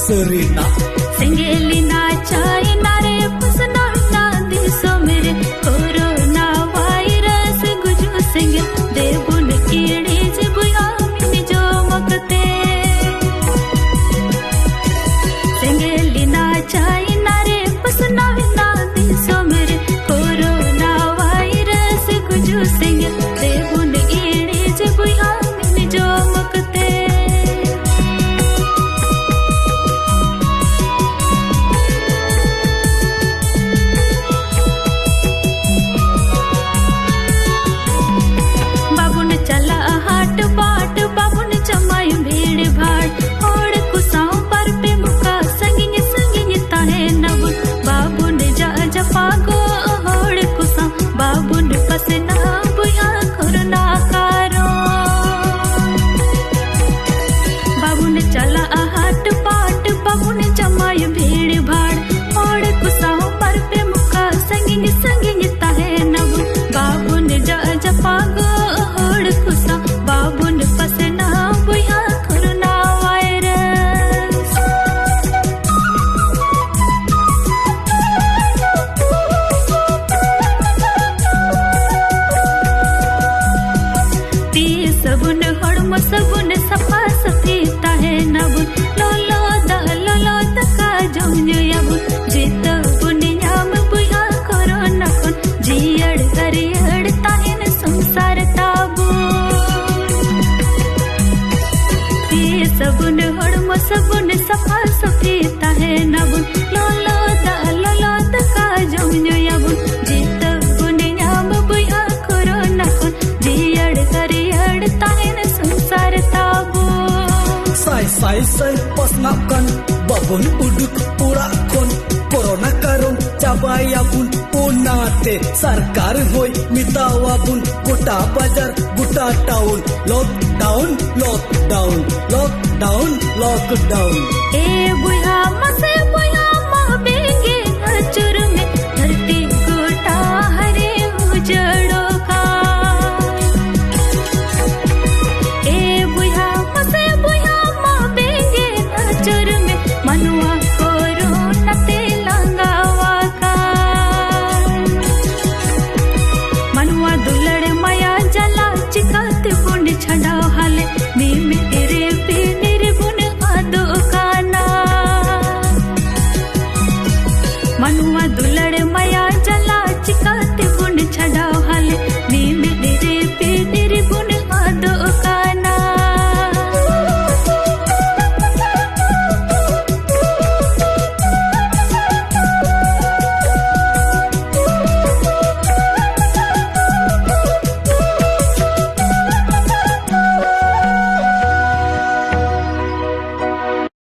Serena Sengelina chai nare pusna na diso mere corona virus guju sengel devun kide je buya mini jo makte Sengelina chai nare pusna na diso mere corona virus guju sengel devun kide je buya mini jo makte sabun safa safita hai nabun lolo da ka jomnyu yabun jita bunyam buya corona kon jiyad kariyad tahin samsar tabu ye sabun hodmo sabun safa safita hai nabun lolo da ka jomnyu yabun jita bunyam buya corona kon jiyad kariyad tahin Sai pasna kan babon uduk pura kon corona karong cabaya bun punate sarkar hoy mitawa bun gota bazar gota town lockdown e buya ma benge achur